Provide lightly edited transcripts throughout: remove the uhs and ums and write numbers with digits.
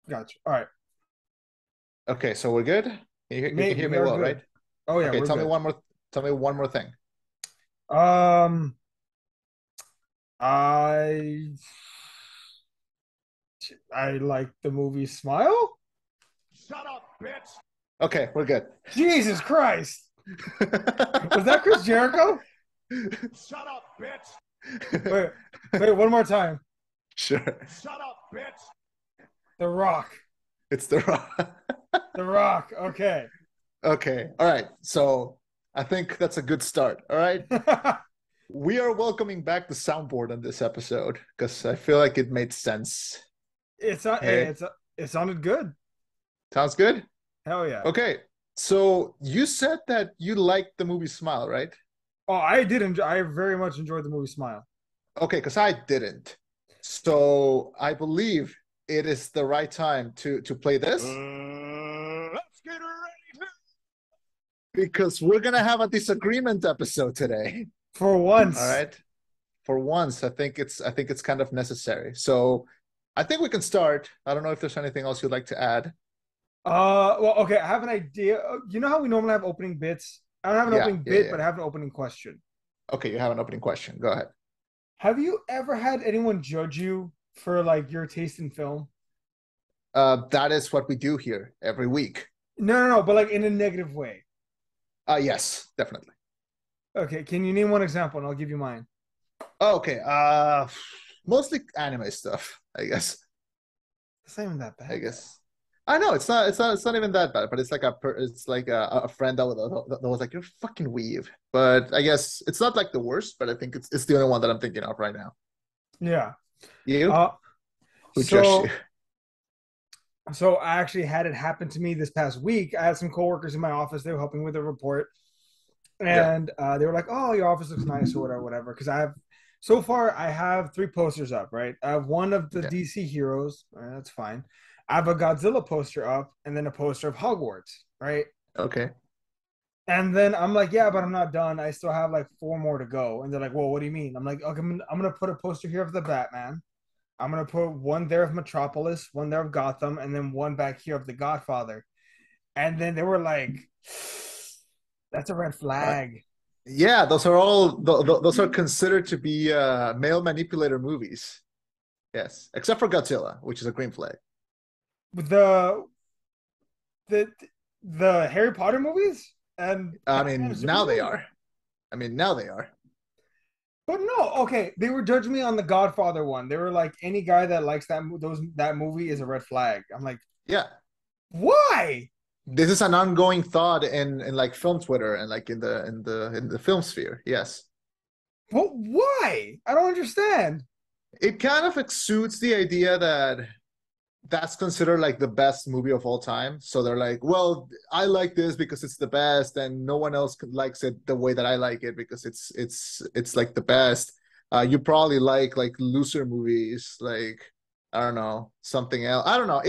Gotcha. All right. Okay, so we're good. You can Mate, hear we me are well, right? good. Oh yeah, Okay, we're tell me good. one more. Tell me one more thing. Um, I I like the movie Smile. Shut up, bitch. Okay, we're good. Jesus Christ. Was that Chris Jericho? Shut up, Wait, bitch. wait, one more time. Sure. Shut up, bitch. The Rock. It's the rock. The Rock. Okay. Okay, all right. So I think that's a good start. All right. We are welcoming back the soundboard on this episode because I feel like it made sense. it's not hey, Okay, it sounded good. sounds good. Hell yeah. Okay, so you said that you liked the movie Smile, right? Oh, I did enjoy I very much enjoyed the movie Smile. Okay, because I didn't. So I believe it is the right time to play this Let's get ready to. because we're gonna have a disagreement episode today. For All once. right. For once, I think it's kind of necessary. So I think we can start. I don't know if there's anything else you'd like to add. Well, okay, I have an idea. You know how we normally have opening bits? I don't have an Yeah, opening yeah, bit, but yeah. I have an opening question. Okay, you have an opening question. Go ahead. Have you ever had anyone judge you for like your taste in film? That is what we do here every week. No, but like in a negative way. Yes, definitely. Okay, can you name one example and I'll give you mine? Okay, mostly anime stuff, I guess. It's not even that I bad though. guess. I know it's not even that bad, but it's like a friend that was like, you're fucking weeb. But I guess it's not like the worst, but I think it's the only one that I'm thinking of right now. Yeah. You? Uh, Who judged you? so so I actually had it happen to me this past week. I had some coworkers in my office. They were helping with a report, Yeah. and they were like, "Oh, your office looks nice," or whatever. Because so far I have three posters up. Right, I have one of the Okay. DC heroes. That's fine. I have a Godzilla poster up, and then a poster of Hogwarts. Right, Okay. and then I'm like, "Yeah, but I'm not done. I still have like four more to go." And they're like, "Well, what do you mean?" I'm like, "Okay, I'm gonna put a poster here of the Batman. I'm gonna put one there of Metropolis, one there of Gotham, and then one back here of the Godfather." And then they were like, "That's a red Uh, flag." yeah, those are considered to be male manipulator movies. Yes, except for Godzilla, which is a green flag. The the the Harry Potter movies and I Batman and mean, now they Superman. are. I mean, now they are. But no, okay, they were judging me on the Godfather one. They were like, any guy that likes that movie is a red flag. I'm like, Yeah. why? This is an ongoing thought in like film Twitter and like in the film sphere. Yes. But why? I don't understand. It kind of exudes the idea that that's considered like the best movie of all time. So they're like, well, I like this because it's the best, and no one else likes it the way that I like it because it's like the best. You probably like looser movies, like I don't know, something else. I don't know.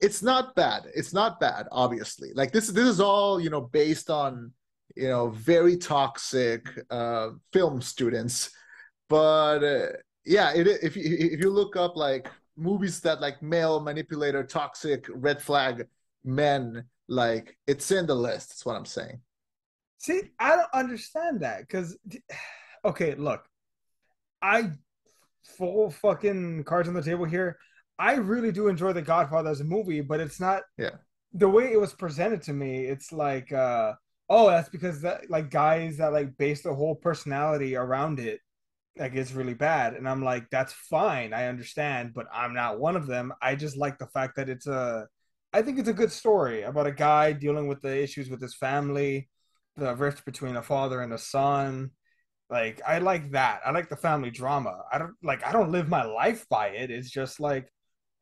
It's not bad. It's not bad, obviously. Like this is all, based on, very toxic film students. But yeah, if you look up like movies that like male manipulator, toxic, red flag men, like it's in the list. That's what I'm saying. See, I don't understand that because, okay, look, I full fucking cards on the table here. I really do enjoy The Godfather as a movie, but it's not Yeah. the way it was presented to me. It's like, oh, that's because that like guys that like base the whole personality around it, like it's really bad. And I'm like, that's fine, I understand, but I'm not one of them. I just like the fact that I think it's a good story about a guy dealing with the issues with his family, the rift between a father and a son. Like I like that. I like the family drama. I don't live my life by it. It's just like,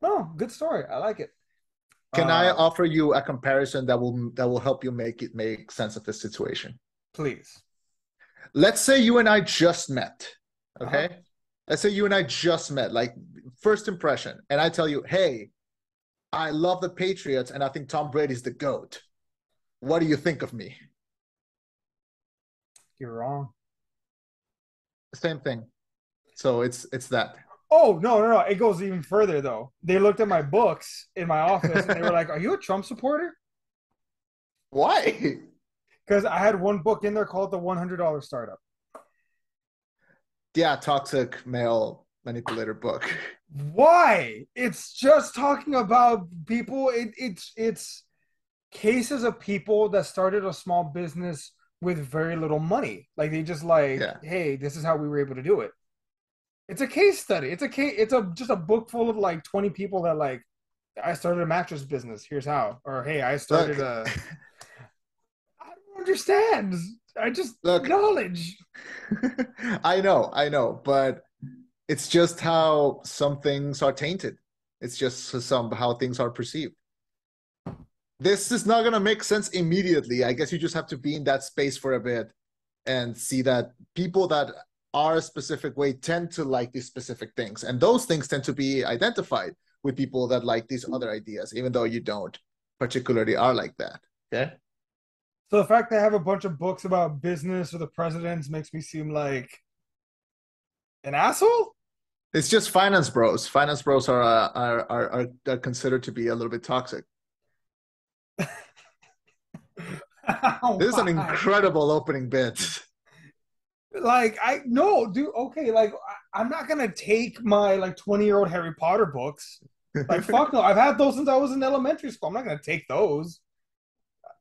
no, good story. I like it. Can I Uh offer you a comparison that will help you make it make sense of the situation? Please. Let's say you and I just met. Uh-huh. Okay. Let's say you and I just met, like first impression, and I tell you, hey, I love the Patriots and I think Tom Brady's the GOAT. What do you think of me? You're wrong. Same thing. So it's that. Oh, no, no, no. It goes even further though. They looked at my books in my office and they were like, "Are you a Trump supporter?" Why? Because I had one book in there called The $100 Startup. Yeah, toxic male manipulator book. Why? It's just talking about people. It's cases of people that started a small business with very little money. Like they just like, Yeah. hey, this is how we were able to do it. It's a case study. It's a case. It's a just a book full of like 20 people that like I started a mattress business. Here's how. Or hey, I started Look, a. I don't understand. I just look, knowledge. I know, but it's just how some things are tainted. It's just some how things are perceived. This is not gonna make sense immediately. I guess you just have to be in that space for a bit and see that people that are a specific way tend to like these specific things, and those things tend to be identified with people that like these other ideas, even though you don't particularly are like that. Okay. So the fact that I have a bunch of books about business or the presidents makes me seem like an asshole. It's just finance bros. Finance bros are considered to be a little bit toxic. This is an Why? incredible opening bit. Like I no, dude. Okay, like I'm not gonna take my like 20-year-old Harry Potter books. Like fuck no, I've had those since I was in elementary school. I'm not gonna take those.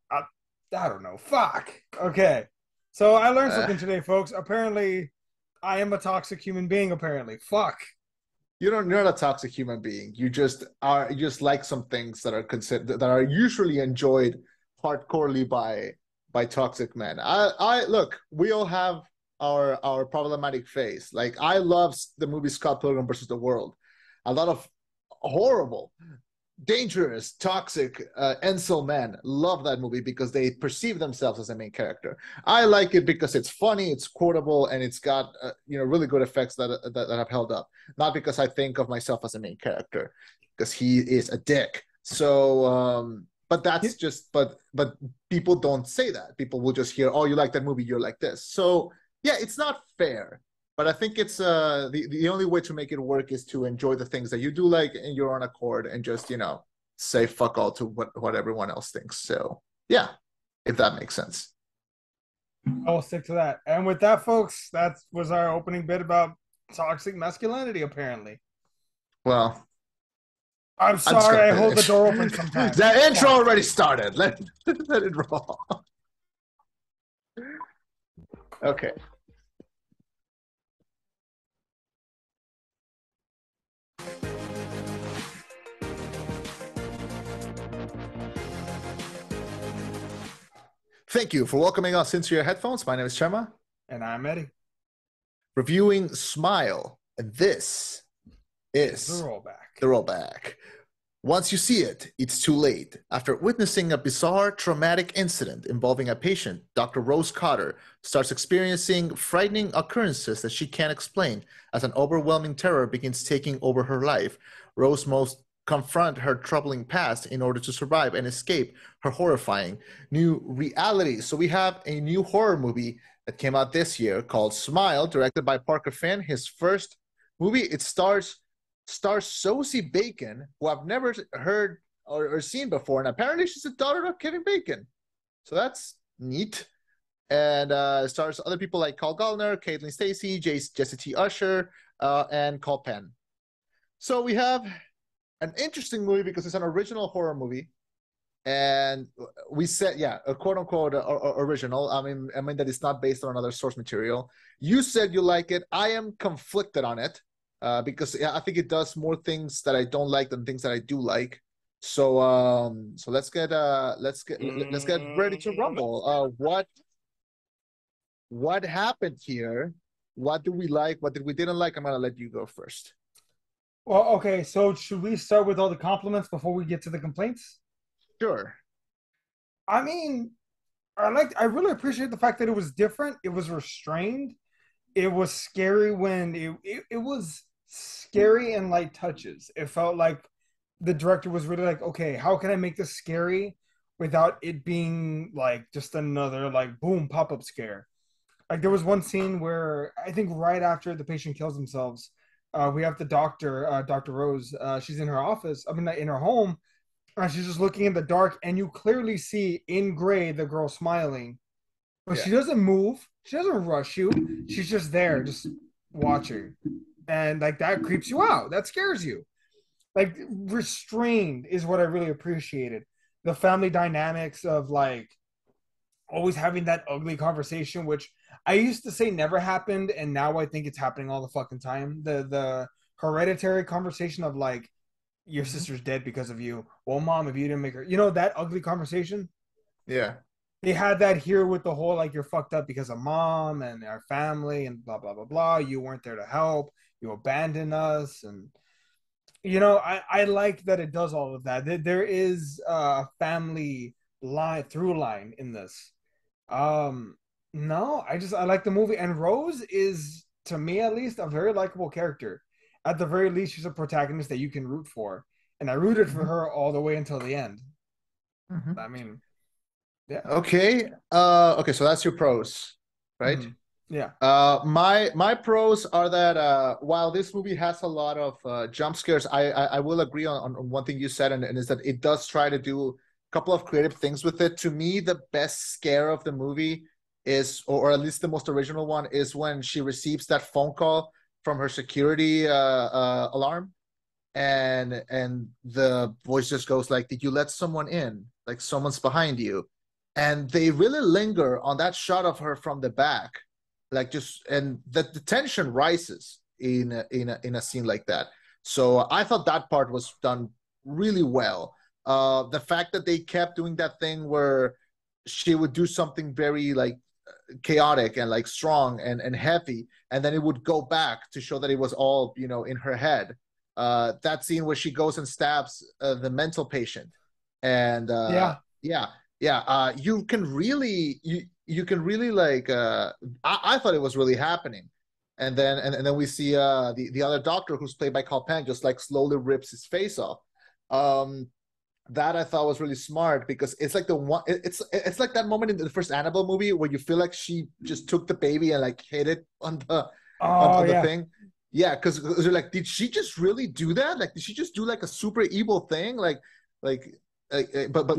I, I don't know. Fuck. Okay, so I learned uh, something today, folks. Apparently, I am a toxic human being. Apparently, fuck. you're not a toxic human being. You just like some things that are considered that are usually enjoyed hardcorely by toxic men. I look, we all have our problematic phase. Like I love the movie Scott Pilgrim versus the World. A lot of horrible, dangerous, toxic incel men love that movie because they perceive themselves as a main character. I like it because it's funny, it's quotable, and it's got really good effects that have held up. Not because I think of myself as a main character, because he is a dick. So, but that's just but people don't say that. People will just hear, "Oh, you like that movie? You're like this." So yeah, it's not fair. But I think it's the only way to make it work is to enjoy the things that you do like in your own accord and just say fuck all to what everyone else thinks. So yeah, if that makes sense. I will stick to that. And with that, folks, that was our opening bit about toxic masculinity. Apparently, Well, I'm I'm just sorry. gonna I hold the finish. door open sometimes. The intro Fuck. already started. Let it roll. Okay. Thank you for welcoming us into your headphones. My name is Chema, And I'm Eddie. reviewing Smile, and this Is the is rollback. the rollback. Once you see it, it's too late. After witnessing a bizarre, traumatic incident involving a patient, Dr. Rose Cotter starts experiencing frightening occurrences that she can't explain as an overwhelming terror begins taking over her life. Rose must confront her troubling past in order to survive and escape her horrifying new reality. So we have a new horror movie that came out this year called Smile, directed by Parker Finn, his first movie. It stars Sosie Bacon, who I've never heard or seen before, and apparently she's the daughter of Kevin Bacon. So that's neat. And stars other people like Carl Gallner, Caitlin Stacey, Jesse T. Usher, and Cole Penn. So we have an interesting movie because it's an original horror movie. And we said, yeah, a quote unquote original. I mean that it's not based on another source material. You said you like it. I am conflicted on it because I think it does more things that I don't like than things that I do like. So let's get ready to rumble. What happened here? What do we like? What did we didn't like? I'm gonna let you go first. Well, okay. So should we start with all the compliments before we get to the complaints? Sure. I mean, I really appreciate the fact that it was different. It was restrained. It was scary when it was scary in light touches. It felt like the director was really like, okay, how can I make this scary without it being like just another like boom pop-up scare? Like there was one scene where I think right after the patient kills themselves, we have the doctor, Dr. Rose. She's in her office. I mean, in her home. She's just looking in the dark, and you clearly see in gray the girl smiling, but Yeah. she doesn't move. She doesn't rush you. She's just there, just watching, and like that creeps you out. That scares you. Like restrained is what I really appreciated. The family dynamics of like always having that ugly conversation, which I used to say never happened, and now I think it's happening all the fucking time. The hereditary conversation of like your Mhm. sister's dead because of you. Well, mom, if you didn't make her, you know that ugly conversation. Yeah. They had that here with the whole like you're fucked up because of mom and our family and blah blah blah blah. You weren't there to help. You abandoned us, and I like that it does all of that. There is a family line through line in this. Um, no, I like the movie, and Rose is, to me at least, a very likable character. At the very least, she's a protagonist that you can root for, and I rooted for Mhm. her all the way until the end. Mhm. I mean, yeah. Okay. Okay, so that's your pros, right? Mhm. Yeah. My pros are that while this movie has a lot of jump scares, I will agree on one thing you said, and is that it does try to do a couple of creative things with it. To me, the best scare of the movie is, or at least the most original one, is when she receives that phone call from her security alarm, and the voice just goes like, "Did you let someone in? Like someone's behind you." And they really linger on that shot of her from the back, like just, and the tension rises in a scene like that. So I thought that part was done really well. The fact that they kept doing that thing where she would do something very like chaotic and like strong and heavy, and then it would go back to show that it was all in her head. That scene where she goes and stabs the mental patient, and Yeah. yeah, yeah, you can really like I thought it was really happening. And then we see the other doctor, who's played by Carl Penn, just like slowly rips his face off. um that I thought was really smart, because it's like it's like that moment in the first Annabelle movie where you feel like she just took the baby and like hit it on the Oh, on the yeah. thing. Yeah, because you're like, did she just really do that? Like, did she just do like a super evil thing? Like, but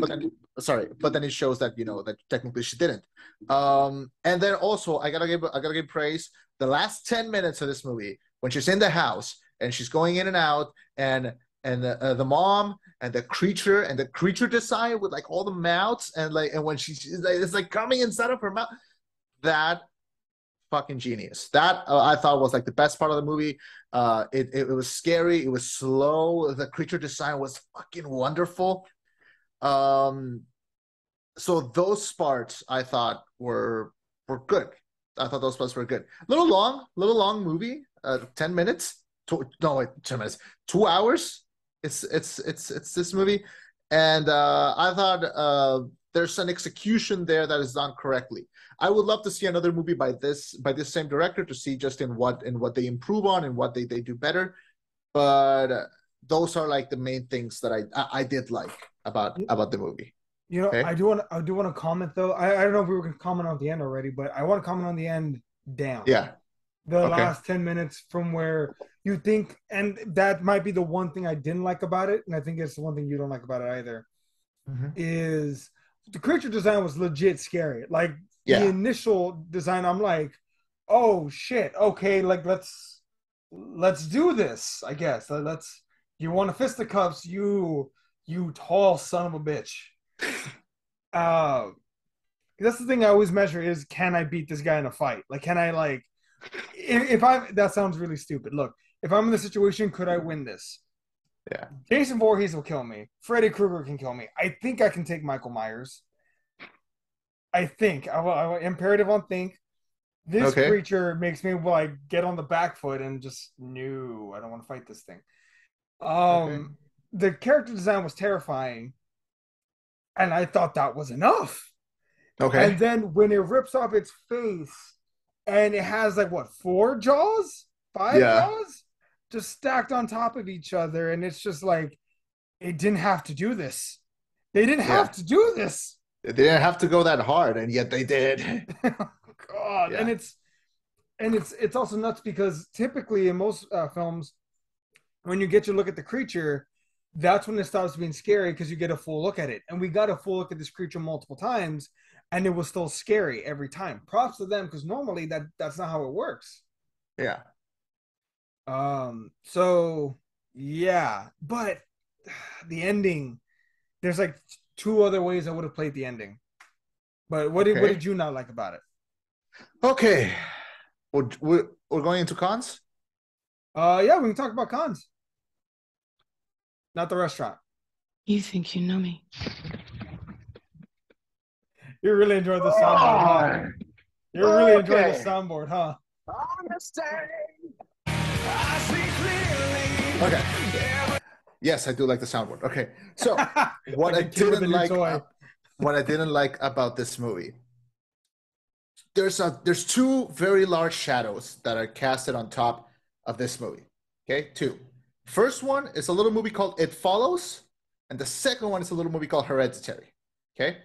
then, sorry, but then it shows that that technically she didn't. And then also I gotta give praise, the last 10 minutes of this movie, when she's in the house and she's going in and out, and the mom and the creature design with like all the mouths, and when she's like, it's like coming inside of her mouth. That fucking genius. That I thought was like the best part of the movie. It was scary. It was slow. The creature design was fucking wonderful. Um, so those parts I thought were good. I thought those parts were good. Little long movie. 10 minutes. No, wait, 10 minutes. 2 hours. It's this movie, and I thought there's an execution there that is done correctly. I would love to see another movie by this same director, to see just in what they improve on and what they do better. But those are like the main things that I did like about the movie. Okay. I do want to comment though. I don't know if we were going to comment on the end already, but I want to comment on the end down. Yeah. The Okay. last 10 minutes from where you think, and that might be the one thing I didn't like about it, and I think it's the one thing you don't like about it either, Mhm. is the creature design was legit scary. Like the Yeah. initial design, I'm like, oh shit, okay, like let's do this, I guess. Let's You want to fisticuffs, you tall son of a bitch. Uh that's the thing I always measure is, can I beat this guy in a fight? Like, can I like if I that sounds really stupid. Look, if I'm in the situation, could I win this? Yeah. Jason Voorhees will kill me. Freddy Krueger can kill me. I think I can take Michael Myers. I think I will imperative on think. This Okay. creature makes me like get on the back foot and just no, I don't want to fight this thing. Okay. Um, the character design was terrifying, and I thought that was enough. And Okay. then when it rips off its face, and it has like what, four jaws, five Yeah. jaws, just stacked on top of each other, and it's just like it didn't have to do this. They didn't have Yeah. to do this. They didn't have to go that hard, and yet they did. God, and Yeah. and it's also nuts because typically in most films, when you get to look at the creature, that's when it stops being scary because you get a full look at it. And we got a full look at this creature multiple times, and it was still scary every time. Props to them because normally that's not how it works. Yeah. So yeah, but the ending, there's like two other ways I would have played the ending. But what Okay. did you not like about it? Okay. We're going into cons? Yeah, we can talk about cons, not the restaurant. You think you know me? You really enjoyed the soundboard, huh? You're really enjoying the Okay. soundboard, huh? Understand. I see clearly. Okay. Yes, I do like the soundboard. Okay. So what Like I a kid with a didn't new like toy. what I didn't like about this movie, there's two very large shadows that are casted on top of this movie. Okay, two. First one is a little movie called It Follows, and the second one is a little movie called Hereditary. Okay.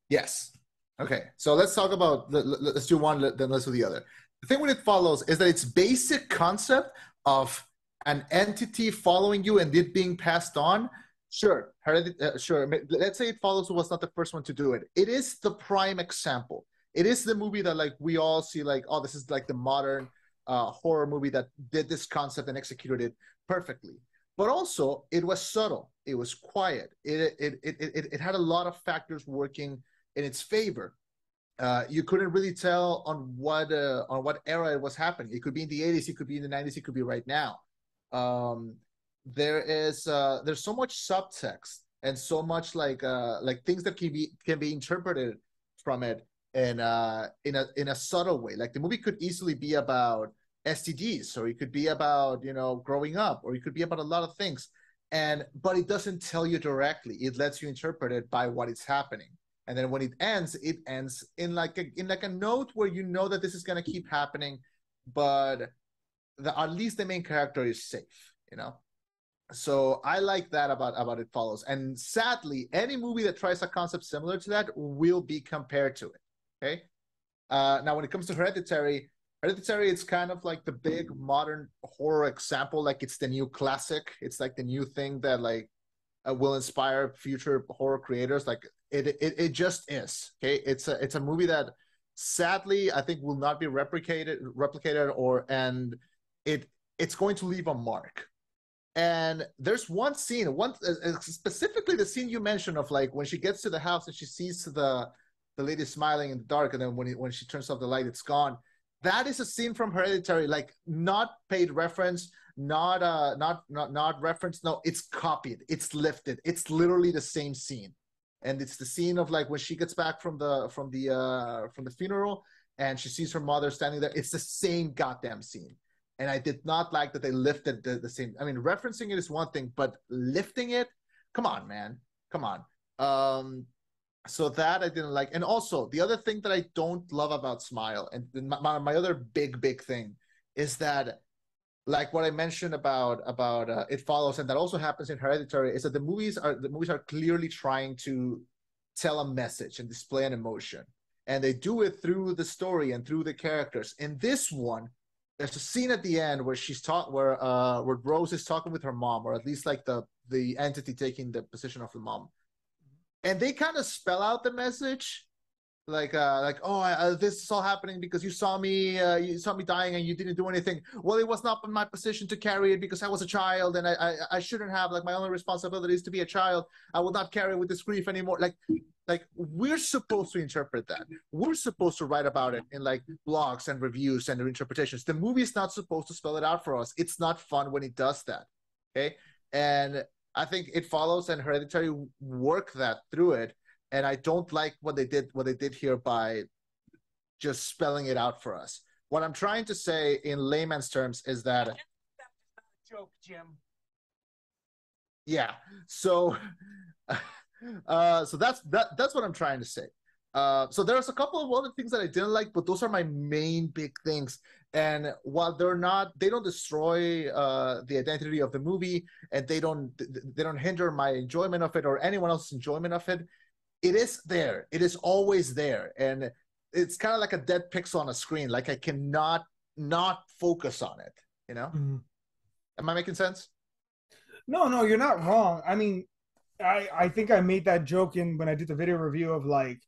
Yes. Okay. So let's talk about let's do one, then let's do the other. The thing with It Follows is that its basic concept of an entity following you and it being passed on. Sure, sure. Let's say It Follows was not the first one to do it. It is the prime example. It is the movie that like we all see like, oh, this is like the modern horror movie that did this concept and executed it perfectly. But also, it was subtle. It was quiet. It had a lot of factors working in its favor. You couldn't really tell on what era it was happening. It could be in the 80s, it could be in the 90s, it could be right now. Um, there's so much subtext and so much like things that can be interpreted from it in a subtle way. Like the movie could easily be about STDs, or it could be about growing up, or it could be about a lot of things. But it doesn't tell you directly. It lets you interpret it by what is happening. And then when it ends in like a note where you know that this is gonna keep happening, but at least the main character is safe. So I like that about It Follows. And sadly, any movie that tries a concept similar to that will be compared to it. Okay. Now, when it comes to Hereditary, it's kind of like the big modern horror example. Like it's the new classic. It's like the new thing that like will inspire future horror creators. Like it just is. Okay, it's a movie that sadly I think will not be replicated, it's going to leave a mark. And there's one scene, specifically the scene you mentioned of like when she gets to the house and she sees the lady smiling in the dark, and then when she turns off the light, it's gone. That is a scene from Hereditary, like not paid reference, not reference. No, it's copied, it's lifted. It's literally the same scene, and it's the scene of like when she gets back from the funeral and she sees her mother standing there. It's the same goddamn scene. And I did not like that they lifted the same. I mean, referencing it is one thing, but lifting it, come on, man, come on. So that I didn't like. And also the other thing that I don't love about Smile, and my other big thing, is that like what I mentioned about It Follows, and that also happens in Hereditary, is that the movies are clearly trying to tell a message and display an emotion, and they do it through the story and through the characters. In this one, there's a scene at the end where where Rose is talking with her mom, or at least like the entity taking the position of the mom, and they kind of spell out the message, like oh, this is all happening because you saw me dying and you didn't do anything. Well, it was not in my position to carry it because I was a child, and I shouldn't have. Like, my only responsibility is to be a child. I will not carry with this grief anymore. Like we're supposed to interpret that. We're supposed to write about it in like blogs and reviews and interpretations. The movie is not supposed to spell it out for us. It's not fun when it does that. Okay. And I think It Follows and Hereditary work that through it. And I don't like what they did here by just spelling it out for us. What I'm trying to say in layman's terms is that That's not a joke, Jim. yeah. So so that's what I'm trying to say. So there's a couple of other things that I didn't like, but those are my main big things. And while they don't destroy the identity of the movie, and they don't hinder my enjoyment of it or anyone else's enjoyment of it. It is there. It is always there. And it's kind of like a dead pixel on a screen. Like I cannot not focus on it. You know? Mhm. Am I making sense? No, you're not wrong. I mean, I think I made that joke in when I did the video review of like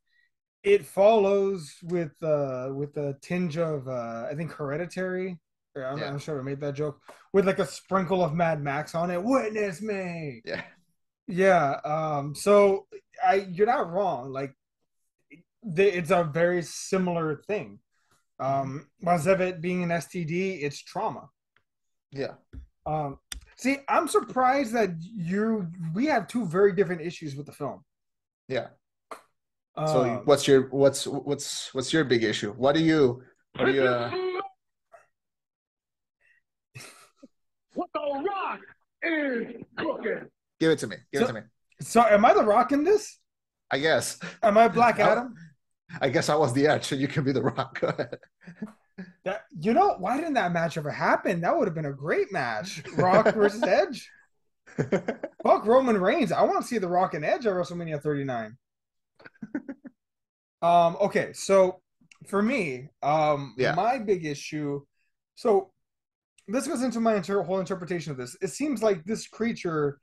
it follows with a tinge of I think Hereditary. Or I'm Yeah. not sure I made that joke with like a sprinkle of Mad Max on it. Witness me. Yeah. Yeah. So you're not wrong. Like it's a very similar thing. Mhm. Instead of it being an STD, it's trauma. Yeah. Um, see, I'm surprised that we have two very different issues with the film. Yeah. So Um, what's your big issue? What do you What the rock is cooking? give it to me. Give it to so, me. so am I the Rock in this? I guess. Am I Black I, Adam? I guess I was the Edge, and you can be the Rock. Go ahead. Why didn't that match ever happen? That would have been a great match. Rock versus Edge. Fuck Roman Reigns. I want to see the Rock and Edge at WrestleMania 39. Okay, so for me, Yeah. my big issue. So this goes into my whole interpretation of this. It seems like this creature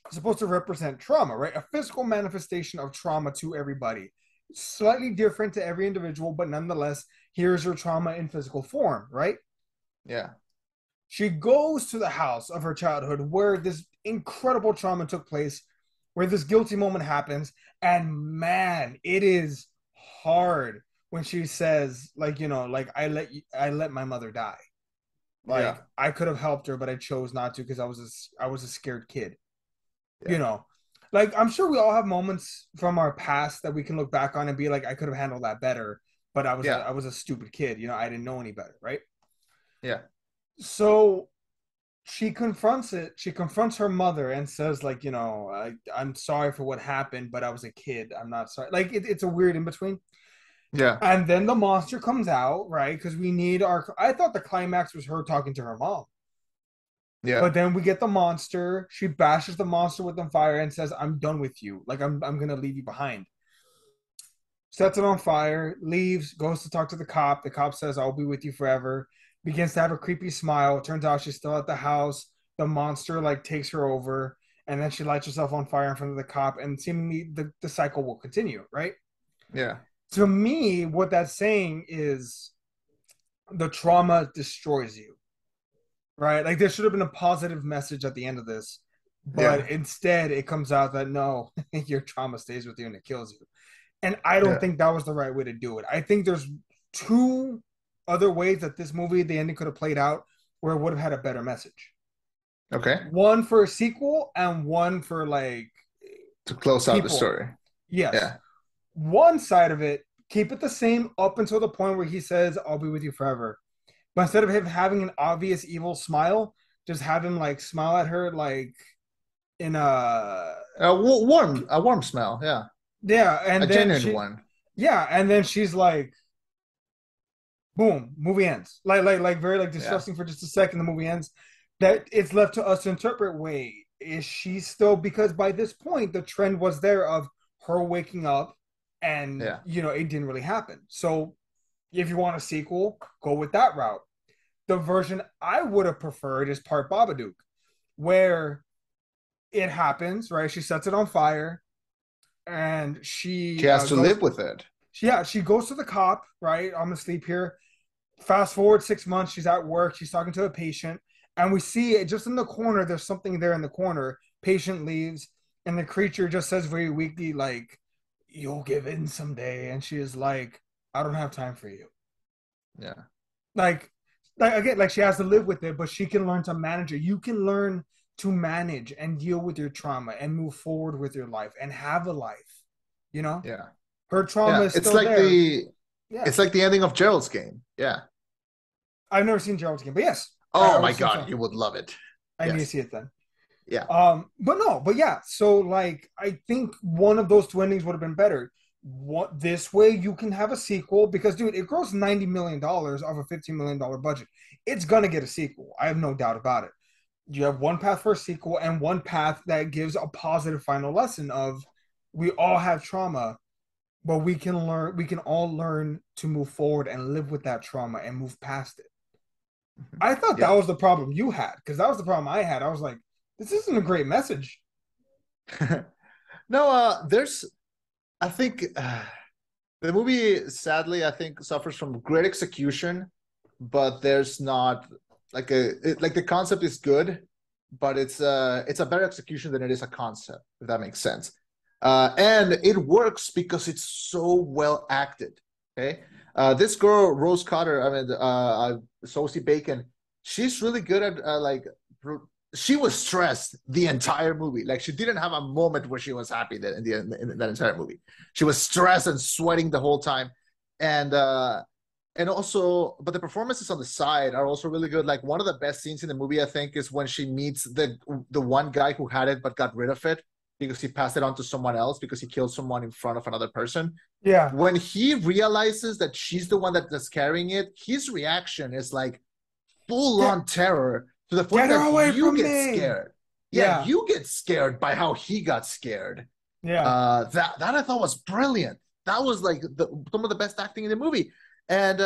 is supposed to represent trauma, right? A physical manifestation of trauma to everybody. Slightly different to every individual, but nonetheless, here's her trauma in physical form, right? Yeah. She goes to the house of her childhood where this incredible trauma took place, where this guilty moment happens, and man, it is hard when she says, like, like I let my mother die. Yeah. Like I could have helped her, but I chose not to because I was a scared kid. You Yeah. know, like I'm sure we all have moments from our past that we can look back on and be like, I could have handled that better, but Yeah. I was a stupid kid. I didn't know any better, right? Yeah. So she confronts her mother and says like, I'm sorry for what happened, but I was a kid. I'm not sorry. Like it's a weird in between. Yeah. And then the monster comes out, right? Because we need I thought the climax was her talking to her mom. Yeah. But then we get the monster. She bashes the monster with the fire and says, I'm done with you. Like I'm gonna leave you behind. Sets it on fire, leaves, goes to talk to the cop. The cop says, I'll be with you forever. Begins to have a creepy smile. Turns out she's still at the house. The monster like takes her over, and then she lights herself on fire in front of the cop, and seemingly the cycle will continue, right? Yeah. To me, what that's saying is the trauma destroys you, right? Like there should have been a positive message at the end of this, Yeah. but instead it comes out that no, your trauma stays with you and it kills you. And I don't Yeah. think that was the right way to do it. I think there's two other ways that this movie, the ending could have played out where it would have had a better message. Okay. One for a sequel and one for like To close out the people. story. Yes. Yeah. One side of it, keep it the same up until the point where he says, I'll be with you forever. But instead of him having an obvious evil smile, just have him like smile at her like in a A warm smell. Yeah. yeah, A genuine one. and then she's like boom, movie ends. Like very like Yeah. disgusting for just a second. The movie ends. That it's left to us to interpret. Wait, is she still? Because by this point, the trend was there of her waking up, and Yeah. it didn't really happen. So, if you want a sequel, go with that route. The version I would have preferred is part Babadook, where it happens. Right, she sets it on fire, and She she has to goes. live with it. She goes to the cop. Right, I'm gonna sleep here. Fast forward 6 months, she's at work, she's talking to a patient, and we see it just in the corner. There's something there in the corner. Patient leaves, and the creature just says very weakly, like, you'll give in someday. And she is like, I don't have time for you. Yeah. Like, again, like she has to live with it, but she can learn to manage it. You can learn to manage and deal with your trauma and move forward with your life and have a life. You know, Yeah. her trauma Yeah. is still there. Yeah, It's like the ending of Gerald's Game. Yeah. I've never seen Gerald's Game, but yes, Oh I my was so God, fun. you would love it. I need to Yes. see it then. Yeah. But no, but yeah. So like, I think one of those two endings would have been better. What this way you can have a sequel because dude, it grossed $90 million off a $15 million budget. It's gonna get a sequel. I have no doubt about it. You have one path for a sequel and one path that gives a positive final lesson of we all have trauma. but we can all learn to move forward and live with that trauma and move past it. I thought that Yeah. was the problem you had, because that was the problem I had. I was like, this isn't a great message. No, there's I think the movie sadly I think suffers from great execution, but there's not like the concept is good, but it's a better execution than it is a concept, if that makes sense. And it works because it's so well acted. Okay, this girl Rose Cotter, I mean, Sosie Bacon, she's really good at she was stressed the entire movie. Like she didn't have a moment where she was happy that in that entire movie. She was stressed and sweating the whole time, and also, but the performances on the side are also really good. Like one of the best scenes in the movie, I think, is when she meets the one guy who had it but got rid of it because he passed it on to someone else because he killed someone in front of another person. Yeah, When he realizes that she's the one that's carrying it, his reaction is like full get on terror to the point get her that away you from get me. scared. Yeah, Yeah, you get scared by how he got scared. yeah, That I thought was brilliant. That was like some of the best acting in the movie, and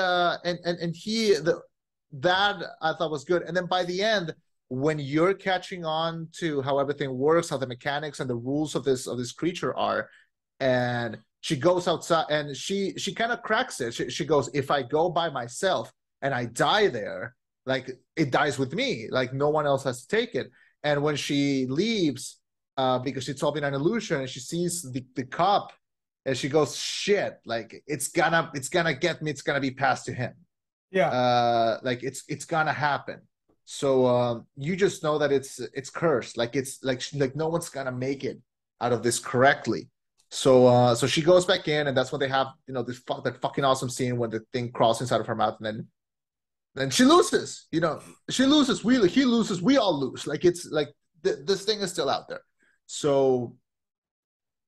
that I thought was good. And then by the end, when you're catching on to how everything works, how the mechanics and the rules of this creature are, and she goes outside and she kind of cracks it. She goes, if I go by myself and I die there, like it dies with me. Like no one else has to take it. And when she leaves, because it's all been an illusion, and she sees the cop, and she goes, "Shit! Like it's gonna get me. It's gonna be passed to him. yeah, Like it's gonna happen." So you just know that it's cursed. Like it's like no one's gonna make it out of this correctly. So she goes back in, and that's when they have that fucking awesome scene when the thing crawls inside of her mouth, and then she loses. She loses. He loses. We all lose. Like it's like this thing is still out there. So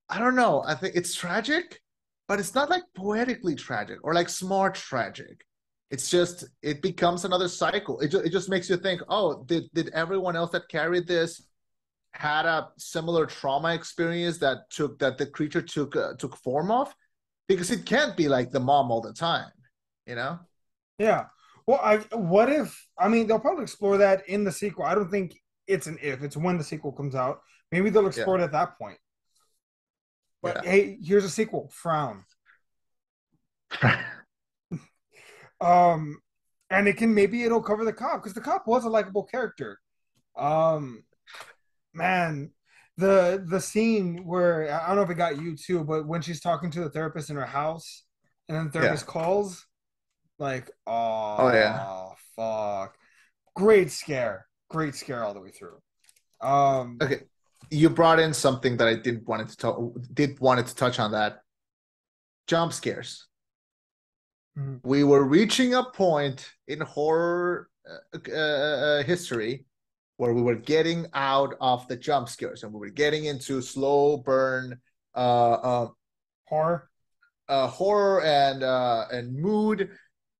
I don't know. I think it's tragic, but it's not like poetically tragic or like smart tragic. It's just it becomes another cycle. It just makes you think, oh, did everyone else that carried this had a similar trauma experience that the creature took form of? Because it can't be like the mom all the time, you know? yeah. Well, I what if I mean they'll probably explore that in the sequel. I don't think it's an if, it's when the sequel comes out. Maybe they'll Yeah, explore it at that point. But yeah. hey, here's a sequel, Frown. Um and it can maybe it'll cover the cop because the cop was a likable character. Um man, the scene where I don't know if it got you too, but when she's talking to the therapist in her house and then the Yeah. therapist calls, like, Oh yeah. oh fuck. Great scare. Great scare all the way through. Um Okay. You brought in something that I did wanted to touch on, that jump scares. mhm. We were reaching a point in horror history where we were getting out of the jump scares and we were getting into slow burn Horror. horror and mood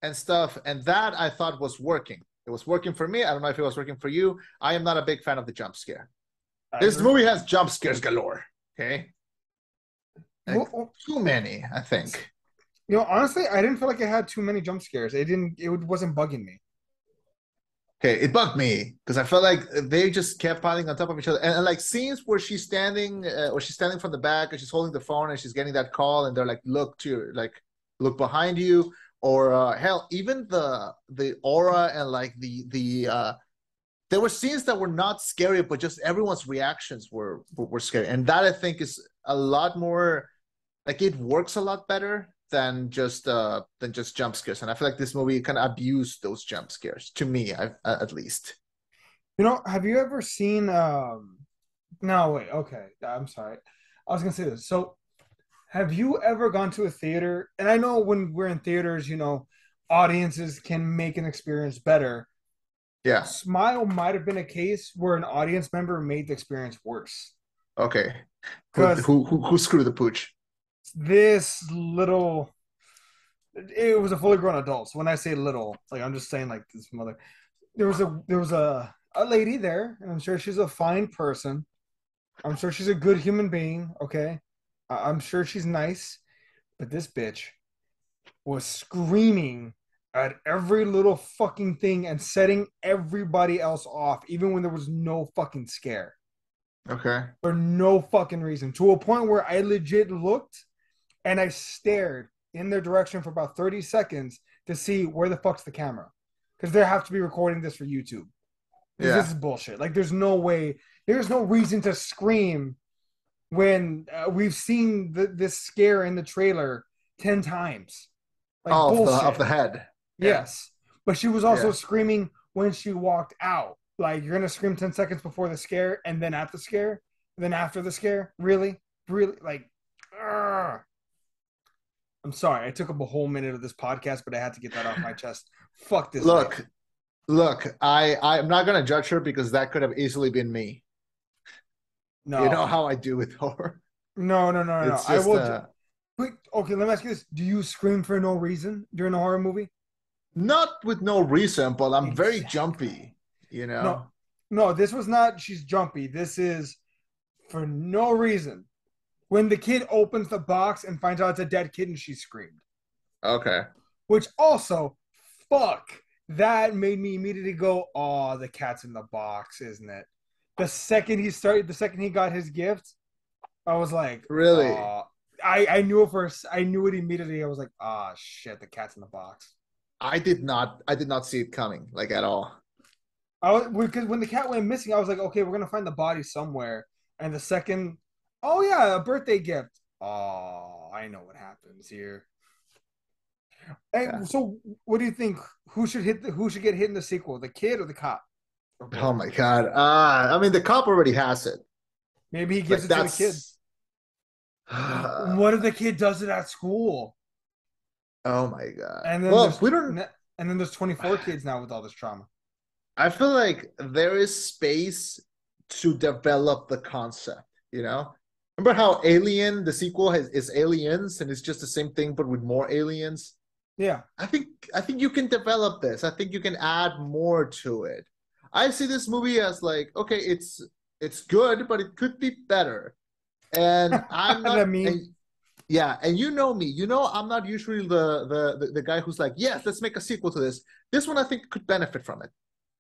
and stuff, and that I thought was working. It was working for me. I don't know if it was working for you. I am not a big fan of the jump scare. I This agree. movie has jump scares galore. Okay, like Well, too many, I think. honestly, I didn't feel like it had too many jump scares. It wasn't bugging me. Okay, it bugged me because I felt like they just kept piling on top of each other, and like scenes where she's standing from the back and she's holding the phone and she's getting that call, and they're like, look behind you, or hell, even the aura and like there were scenes that were not scary, but just everyone's reactions were scary, and that I think is a lot more, like it works a lot better than just jump scares. And I feel like this movie kind of abused those jump scares to me, at least. Have you ever seen no wait, okay. I'm sorry. I was gonna say this. So have you ever gone to a theater? And I know when we're in theaters, audiences can make an experience better. Yeah. Smile might have been a case where an audience member made the experience worse. Okay. Because Who screwed the pooch? this little it was a fully grown adult. So when I say little, like I'm just saying like this mother. There was a lady there, and I'm sure she's a fine person. I'm sure she's a good human being, okay? I'm sure she's nice. But this bitch was screaming at every little fucking thing and setting everybody else off, even when there was no fucking scare. Okay. For no fucking reason. To a point where I legit looked and I stared in their direction for about 30 seconds to see where the fuck's the camera. Because they have to be recording this for YouTube. This is bullshit. Like, there's no way, there's no reason to scream when we've seen this scare in the trailer 10 times. Like, bullshit. Of the head. Yes. But she was also screaming when she walked out. Like, you're going to scream 10 seconds before the scare and then at the scare, and then after the scare? Really? Really? Like, ugh. I'm sorry. I took up a whole minute of this podcast, but I had to get that off my chest. Fuck this. Look, I'm not going to judge her because that could have easily been me. No. You know how I do with horror. No. Just, I will. Wait, okay, let me ask you this. Do you scream for no reason during a horror movie? Not with no reason, but I'm very jumpy, you know? No, this was not she's jumpy. This is for no reason. When the kid opens the box and finds out it's a dead kid and she screamed. Okay. Which also, fuck, that made me immediately go, oh, the cat's in the box, isn't it? The second he got his gift, I was like, really? I knew it first. I knew it immediately. I was like, ah, shit, the cat's in the box. I did not see it coming, like, at all. Because when the cat went missing, I was like, okay, we're gonna find the body somewhere. And the second, oh yeah, a birthday gift. Oh, I know what happens here. And so, what do you think? Who should get hit in the sequel? The kid or the cop? Oh my god! I mean, the cop already has it. Maybe he gives it to the kid. What if the kid does it at school? Oh my god! And then we don't. And then there's 24 kids now with all this trauma. I feel like there is space to develop the concept. You know, remember how Alien, the sequel, is aliens, and it's just the same thing but with more aliens. Yeah, I think you can develop this. I think you can add more to it. I see this movie as like, okay, it's good, but it could be better. And I'm not. And you know me. You know I'm not usually the guy who's like, yes, let's make a sequel to this. This one I think could benefit from it.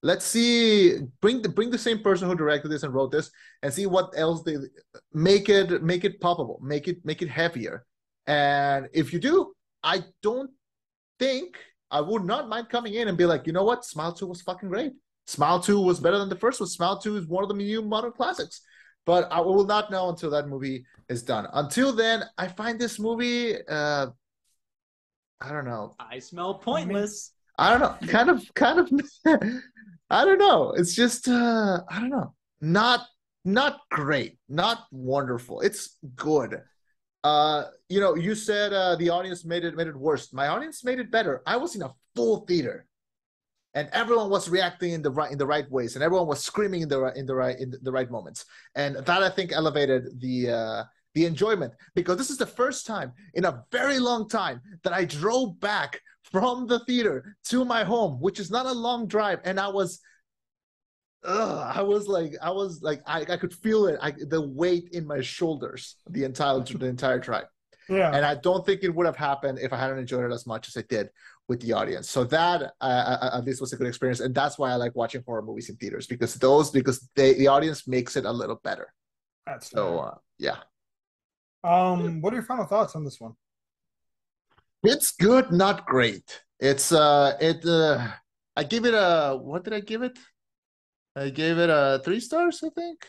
Let's see. Bring the same person who directed this and wrote this, and see what else they make it poppable, make it heavier. And if you do, I don't think I would not mind coming in and be like, you know what, Smile 2 was fucking great. Smile 2 was better than the first one. Smile 2 is one of the new modern classics. But I will not know until that movie is done. Until then, I find this movie, I don't know. I smell pointless. I don't know. Kind of. I don't know. It's just, I don't know. Not great. Not wonderful. It's good. You said the audience made it worse. My audience made it better. I was in a full theater, and everyone was reacting in the right ways, and everyone was screaming in the right moments, and that I think elevated the enjoyment, because this is the first time in a very long time that I drove back from the theater to my home, which is not a long drive, and I could feel it, the weight in my shoulders the entire drive. Yeah. And I don't think it would have happened if I hadn't enjoyed it as much as I did with the audience. So that at least was a good experience, and that's why I like watching horror movies in theaters, because the audience makes it a little better. That's so yeah. What are your final thoughts on this one? It's good, not great. It's I gave it a, what did I give it? I gave it a 3 stars, I think.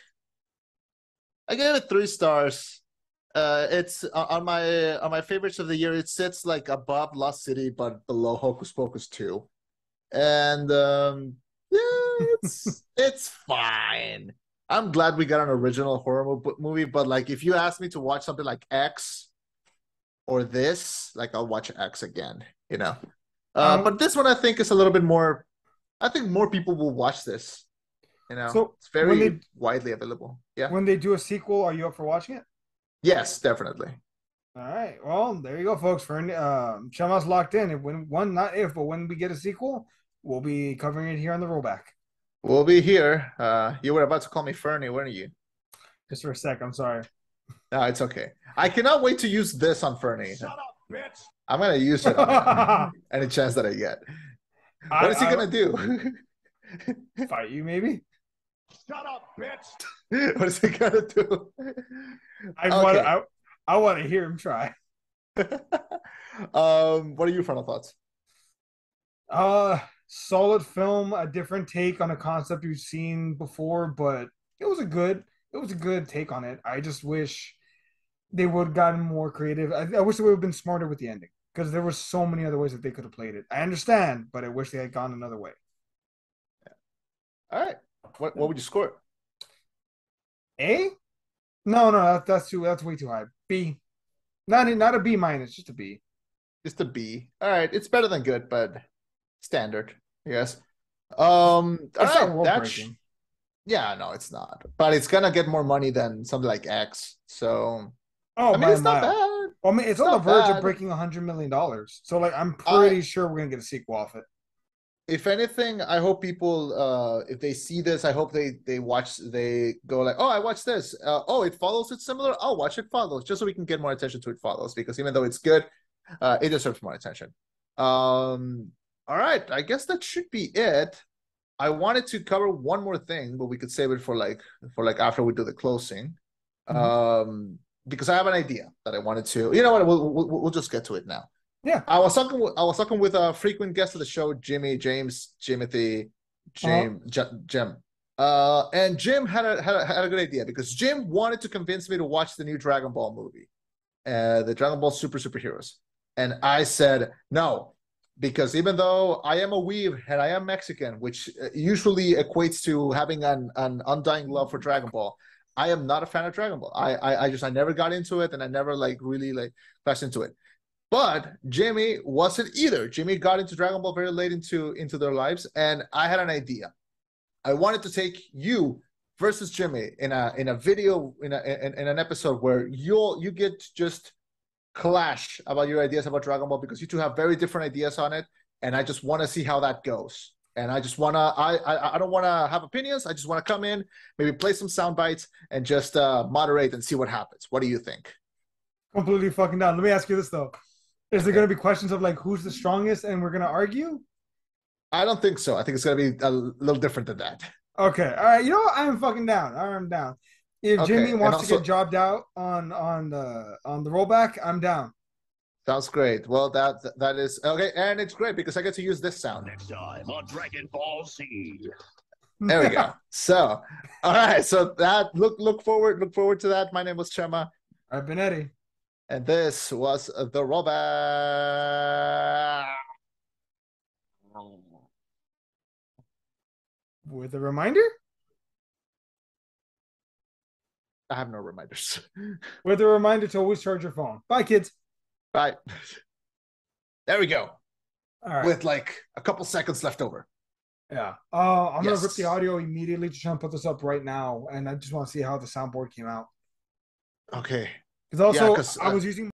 I gave it 3 stars. It's on my favorites of the year. It sits like above Lost City, but below Hocus Pocus 2. And it's fine. I'm glad we got an original horror movie, but like, if you ask me to watch something like X or this, like, I'll watch X again, you know. But this one I think is a little bit more. I think more people will watch this. You know, so it's very widely available. Yeah. When they do a sequel, are you up for watching it? Yes, definitely. All right. Well, there you go, folks. For Chema's locked in. When we get a sequel, we'll be covering it here on the Rollback. We'll be here. You were about to call me Fernie, weren't you? Just for a sec. I'm sorry. No, it's okay. I cannot wait to use this on Fernie. bitch. I'm gonna use it on him. Any chance that I get. What is he gonna do? Fight you, maybe? Shut up, bitch. What is he gonna do? I want to hear him try. What are your final thoughts? Solid film, a different take on a concept you've seen before, but it was a good take on it. I just wish they would have gotten more creative. I wish they would have been smarter with the ending because there were so many other ways that they could have played it. I understand, but I wish they had gone another way. All right. What would you score? A? No, that's way too high. B. Not a B minus, just a B. Just a B. All right. It's better than good, but standard, yes. It's not world That's breaking. yeah, no, it's not. But it's gonna get more money than something like X. So Oh, I mean, by a it's not mile. bad. Well, I mean, it's on the verge of breaking $100 million. So, like, I'm pretty sure we're gonna get a sequel off it. If anything, I hope people, if they see this, I hope they go like, oh, I watched this. Oh, it follows. It's similar. I'll watch It Follows, just so we can get more attention to It Follows, because even though it's good, it deserves more attention. All right, I guess that should be it. I wanted to cover one more thing, but we could save it for like after we do the closing. Because I have an idea that I wanted to. You know what? We'll just get to it now. Yeah. I was talking with a frequent guest of the show, Jim. And Jim had a good idea, because Jim wanted to convince me to watch the new Dragon Ball movie, the Dragon Ball Superheroes. And I said no, because even though I am a weeb and I am Mexican, which usually equates to having an undying love for Dragon Ball, I am not a fan of Dragon Ball. I never got into it, and I never really flashed into it. But Jimmy wasn't either. Jimmy got into Dragon Ball very late into their lives, and I had an idea. I wanted to take you versus Jimmy in a video in an episode where you get to just clash about your ideas about Dragon Ball, because you two have very different ideas on it, and I just want to see how that goes. And I just wanna I don't want to have opinions. I just want to come in, maybe play some sound bites, and just moderate and see what happens. What do you think? Completely fucking down. Let me ask you this though. Is there going to be questions of like who's the strongest and we're going to argue? I don't think so. I think it's going to be a little different than that. Okay. All right. You know what? I'm fucking down. I'm down. If Jimmy wants to get jobbed out on the rollback, I'm down. Sounds great. Well, that is okay, and it's great because I get to use this sound next time on Dragon Ball Z. There we go. So, all right. So that look forward to that. My name was Chema. I've been Eddie. And this was the Rollback. With a reminder? I have no reminders. With a reminder to always charge your phone. Bye, kids. Bye. There we go. All right. With like a couple seconds left over. Yeah. I'm going to rip the audio immediately to try and put this up right now. And I just want to see how the soundboard came out. Okay. Because also, I was using